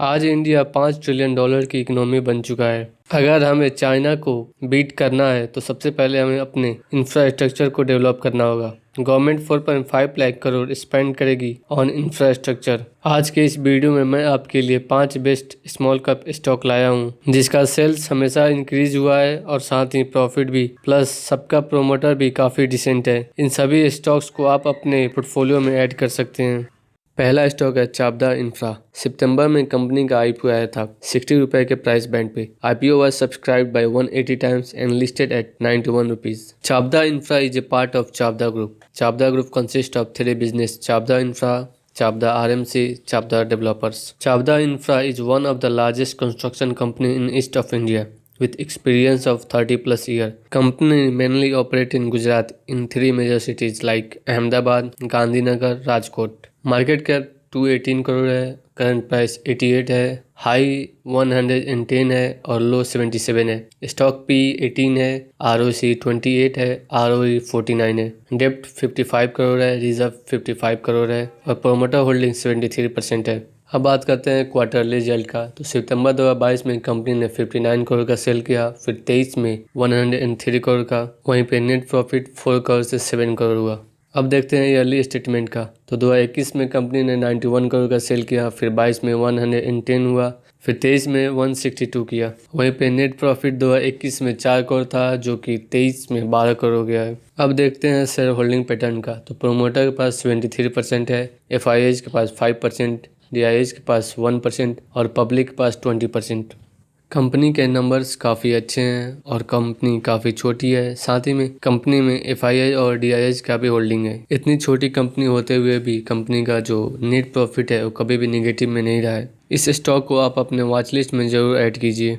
आज India $5 trillion की economy बन चुका है। अगर हमें चाइना को बीट करना है तो सबसे पहले हमें अपने इंफ्रास्ट्रक्चर को डेवलप करना होगा। गवर्नमेंट 4.5 लाख करोड़ स्पेंड करेगी ऑन इंफ्रास्ट्रक्चर। आज के इस वीडियो में मैं आपके लिए 5 बेस्ट स्मॉल कैप स्टॉक लाया हूं, जिसका सेल्स हमेशा इंक्रीज हुआ है और साथ ही प्रॉफिट भी, प्लस सबका प्रोमोटर भी काफ़ी डिसेंट है। इन सभी स्टॉक्स को आप अपने पोर्टफोलियो में ऐड कर सकते हैं। पहला स्टॉक है चाबदा इंफ्रा। सितंबर में कंपनी का आईपीओ आया था 60 रुपए के प्राइस बैंड पे। IPO was subscribed by 180 times and listed at 91 rupees. Chabda infra is a part of Chabda group. Chabda group consist of 3 business: Chabda infra, Chabda RMC, Chabda Developers. Chabda Infra is one of the largest construction company in east of India with experience of 30 plus years. Company mainly operate in Gujarat in 3 major cities like Ahmedabad, Gandhinagar, Rajkot. Market cap 218 crore है, current price 88 है, high 110 है और लो 77 है। Stock P 18 है, ROC 28 है, ROE 49 है। डेप्ट 55 करोड़ है, reserve 55 crore है और प्रोमोटर होल्डिंग 73% है। अब बात करते हैं क्वार्टरली रिजल्ट का। तो सितंबर 2022 में कंपनी ने 59 करोड़ का सेल किया, फिर 23 में 103 करोड़ का, वहीं पे नेट प्रॉफिट 4 करोड़ से 7 करोड़ हुआ। अब देखते हैं ईयरली स्टेटमेंट का। तो 2021 में कंपनी ने 91 करोड़ का सेल किया, फिर 22 में 110 हुआ, फिर 23 में 162 किया। वहीं पे नेट प्रॉफिट 2021 में 4 करोड़ था, जो कि 23 में 12 करोड़ हो गया है। अब देखते हैं शेयर होल्डिंग पैटर्न का। तो प्रोमोटर के पास 73% है, FIH के पास 5%, DIH के पास 1% और पब्लिक के पास 20%। कंपनी के नंबर्स काफ़ी अच्छे हैं और कंपनी काफ़ी छोटी है। साथ ही में कंपनी में FII और DIH का भी होल्डिंग है। इतनी छोटी कंपनी होते हुए भी कंपनी का जो नेट प्रॉफिट है वो कभी भी नेगेटिव में नहीं रहा है। इस स्टॉक को आप अपने वॉच लिस्ट में ज़रूर ऐड कीजिए।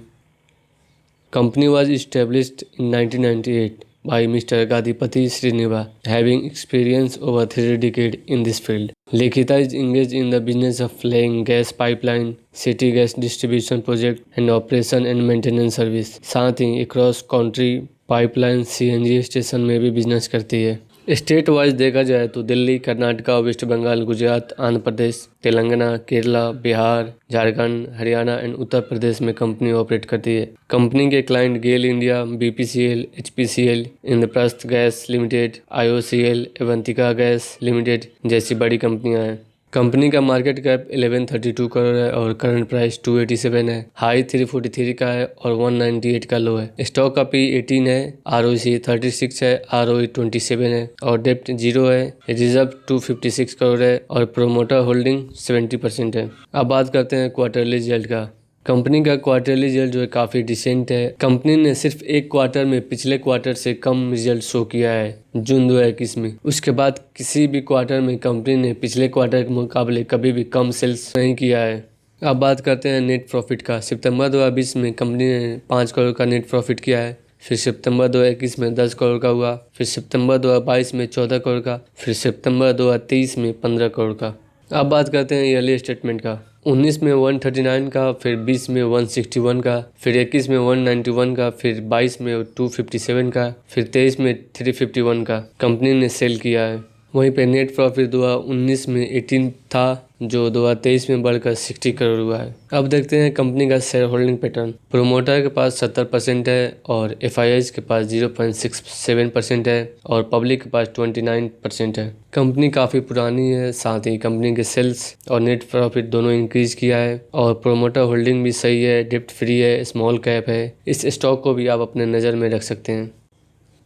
Company was established in 1998 by Mr. Gadipati Srinivas, having experience over 3 decades in this field. Likhita is engaged in the business of laying gas pipeline, city gas distribution project and operation and maintenance service. साथ ही cross country pipeline CNG station में भी business करती है। State wise देखा जाए तो Delhi, Karnataka, west Bengal, Gujarat, Andhra Pradesh, Telangana, Kerala, Bihar, Jharkhand, Haryana and Uttar Pradesh में कंपनी ऑपरेट करती है। कंपनी के client GAIL India, BPCL, HPCL, Indraprastha gas limited, IOCL, Avantika gas limited जैसी बड़ी कंपनियां हैं। कंपनी का मार्केट कैप 1132 करोड़ है और करंट प्राइस 287 है, हाई 343 का है और 198 का लो है। स्टॉक का पी 18 है, ROC 36 है, ROE 27 है और डेप्ट 0 है। रिजर्व 256 करोड़ है और प्रोमोटर होल्डिंग 70% है। अब बात करते हैं क्वार्टरली रिजल्ट का। कंपनी का क्वार्टरली रिजल्ट जो है काफ़ी डिसेंट है। कंपनी ने सिर्फ एक क्वार्टर में पिछले क्वार्टर से कम रिजल्ट शो किया है, जून 2021 में। उसके बाद किसी भी क्वार्टर में कंपनी ने पिछले क्वार्टर के मुकाबले कभी भी कम सेल्स नहीं किया है। अब बात करते हैं नेट प्रॉफिट का। सितंबर 2020 में कंपनी ने 5 करोड़ का नेट प्रॉफिट किया है, फिर सितंबर 2021 में 10 करोड़ का हुआ, फिर सितंबर 2022 में 14 करोड़ का, फिर सितंबर 2023 में 15 करोड़ का। अब बात करते हैं ईयरली स्टेटमेंट का। 19 में 139 का, फिर 20 में 161 का, फिर 21 में 191 का, फिर 22 में 257 का, फिर 23 में 351 का कंपनी ने सेल किया है। वहीं पे नेट प्रॉफिट 2019 में 18 था, जो 2023 में बढ़कर 60 करोड़ हुआ है। अब देखते हैं कंपनी का शेयर होल्डिंग पैटर्न। प्रोमोटर के पास 70% है और FIH के पास 0.67% है और पब्लिक के पास 29% है। कंपनी काफ़ी पुरानी है, साथ ही कंपनी के सेल्स और नेट प्रॉफिट दोनों इंक्रीज किया है और प्रोमोटर होल्डिंग भी सही है, डेप्ट फ्री है, स्मॉल कैप है। इस स्टॉक को भी आप अपने नज़र में रख सकते हैं।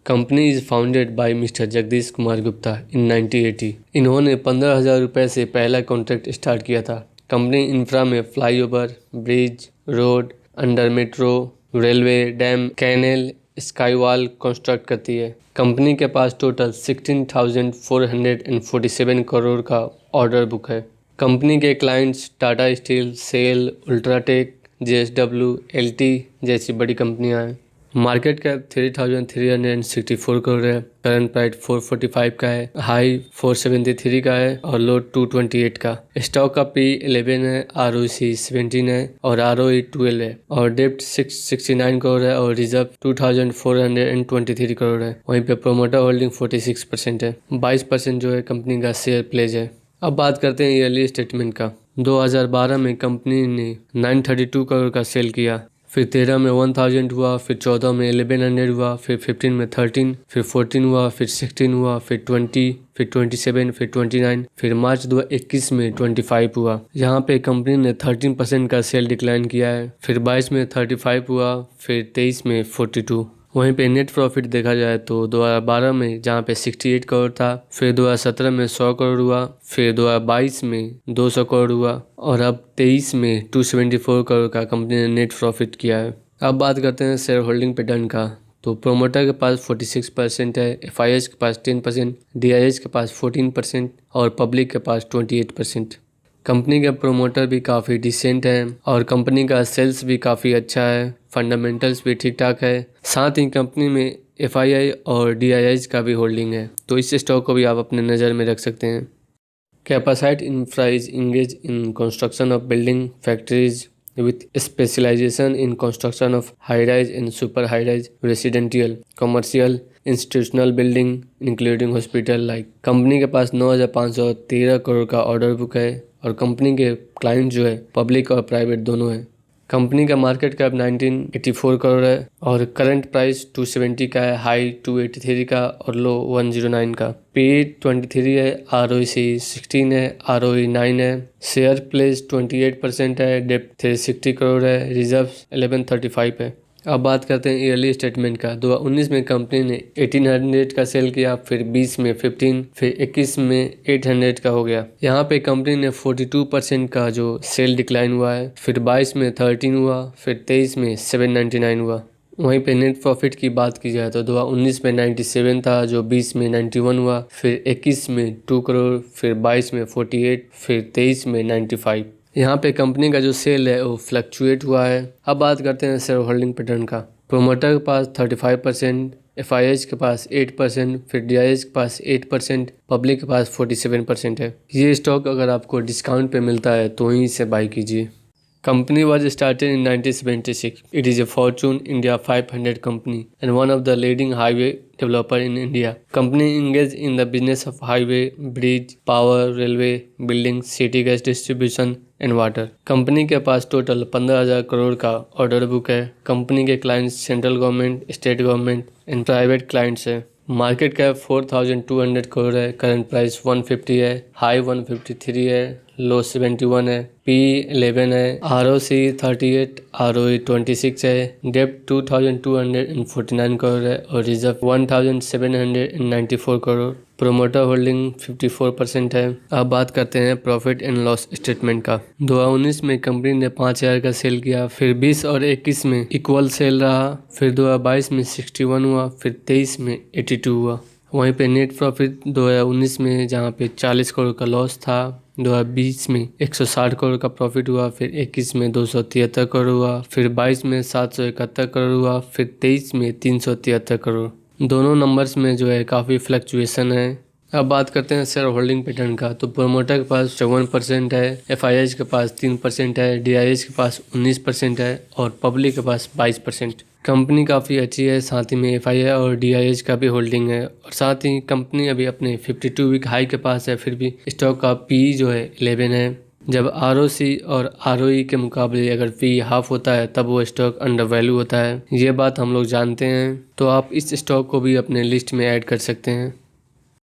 Company is founded by mister Jagdish Kumar Gupta in 1980। इन्होंने 15,000 रुपये से पहला कॉन्ट्रैक्ट स्टार्ट किया था। कंपनी इंफ्रा में flyover, bridge, road, under metro, railway, dam, canal, sky wall construct करती है। कंपनी के पास टोटल 16,447 करोड़ का ऑर्डर बुक है। कंपनी के clients Tata steel, SAIL, UltraTech, JSW, LT जैसी बड़ी कंपनियां हैं। मार्केट कैप 3,364 करोड़ है, करंट प्राइस 445 का है, हाई 473 का है और लो 228 का। स्टॉक का पी 11 है, ROC 17 है और ROE 12 है और डेप्ट 669 करोड़ है और रिजर्व 2,423 करोड़ है। वहीं पे प्रोमोटर होल्डिंग 46% है, 22% जो है कंपनी का शेयर प्लेज है। अब बात करते हैं ईयरली स्टेटमेंट का। 2012 में कंपनी ने 932 करोड़ का सेल किया। फिर 13 में 1000 हुआ, फिर 14 में 1100 हुआ, फिर 15 में 13, फिर 14 हुआ, फिर 16 हुआ, फिर 20, फिर 27, फिर 29, फिर मार्च 2021 में 25 हुआ। यहाँ पे कंपनी ने 13% का सेल डिक्लाइन किया है। फिर 22 में 35 हुआ, फिर 23 में 42। वहीं पे नेट प्रॉफिट देखा जाए तो 2012 में जहाँ पे 68 करोड़ था, फिर 2017 में 100 करोड़ हुआ, फिर 2022 में 200 करोड़ हुआ और अब 23 में 274 करोड़ का कंपनी ने नेट प्रॉफिट किया है। अब बात करते हैं शेयर होल्डिंग पैटर्न का। तो प्रोमोटर के पास 46% है, एफआईएच के पास 10%, डीआईएच के पास 14% और पब्लिक के पास 28%। कंपनी के प्रोमोटर भी काफ़ी डिसेंट हैं और कंपनी का सेल्स भी काफ़ी अच्छा है, फंडामेंटल्स भी ठीक ठाक है। साथ ही कंपनी में एफआईआई और डीआईआईज का भी होल्डिंग है, तो इस स्टॉक को भी आप अपने नज़र में रख सकते हैं। Capacite infra is engage in construction of building factories with specialization in construction of high-rise and super high-rise residential, commercial, institutional building including hospital like। Company के पास 9,513 करोड़ का ऑर्डर बुक है और कंपनी के क्लाइंट जो है पब्लिक और private दोनों है। कंपनी का मार्केट कैप 1984 करोड़ है और करंट प्राइस 270 का है, हाई 283 का और लो 109 का। पी 23 है, आरओसी 16 है, आरओई 9 है। शेयर प्लेस 28% है, डेप्ट 360 करोड़ है, रिजर्व 1135 है। अब बात करते हैं ईयरली स्टेटमेंट का। 2019 में कंपनी ने 1800 का सेल किया, फिर 20 में 15, फिर 21 में 800 का हो गया। यहाँ पे कंपनी ने 42% का जो सेल डिक्लाइन हुआ है, फिर 22 में 13 हुआ, फिर 23 में 799 हुआ। वहीं पे नेट प्रॉफिट की बात की जाए तो 2019 में 97 था, जो 20 में 91 हुआ, फिर 21 में 2 करोड़, फिर 22 में 48, फिर 23 में 95। यहाँ पे कंपनी का जो सेल है वो फ्लक्चुएट हुआ है। अब बात करते हैं शेयर होल्डिंग पैटर्न का। प्रोमोटर के पास 35%, एफआईएच के पास 8%, फिर डीआईएच के पास 8%, पब्लिक के पास 47% है। ये स्टॉक अगर आपको डिस्काउंट पे मिलता है तो वहीं से बाई कीजिए। Company was started in 1976. It is a Fortune India 500 company and one of the leading highway developer in India. Company engaged in the business of highway, bridge, power, railway, building, city gas distribution and water. Company के पास total 15,000 crore का order book है। Company के clients central government, state government and private clients है। Market cap 4,200 crore है, current price 150 है, high 153 है, लो 71 है, पी 11 है, आरओसी 38, आरओई 26 है, डेप्ट 2,249 करोड़ है और रिजर्व 1,794 करोड़। प्रोमोटर होल्डिंग 54% है। अब बात करते हैं प्रॉफिट एंड लॉस स्टेटमेंट का। 2019 में कंपनी ने 5,000 का सेल किया, फिर 20 और 21 में इक्वल सेल रहा, फिर 2022 में 61 हुआ, फिर 23 में 82 हुआ। वहीं पे नेट प्रॉफिट 2019 में जहां पे 40 करोड़ का लॉस था, 2020 में 160 करोड़ का प्रॉफिट हुआ, फिर 21 में 273 करोड़ हुआ, फिर 22 में 771 करोड़ हुआ, फिर 23 में 373 करोड़। दोनों नंबर्स में जो है काफ़ी फ्लक्चुएशन है। अब बात करते हैं शेयर होल्डिंग पैटर्न का। तो प्रोमोटर के पास 54% है, एफआईएच के पास 3% है, डीआईएच के पास 19% है और पब्लिक के पास 22%। कंपनी काफ़ी अच्छी है, साथ ही में एफआईआई और डीआईएच का भी होल्डिंग है और साथ ही कंपनी अभी अपने 52 वीक हाई के पास है, फिर भी स्टॉक का पी जो है 11 है। जब आरओसी और आरओई के मुकाबले अगर पी हाफ होता है तब वो स्टॉक अंडर वैल्यू होता है। ये बात हम लोग जानते हैं, तो आप इस स्टॉक को भी अपने लिस्ट में ऐड कर सकते हैं।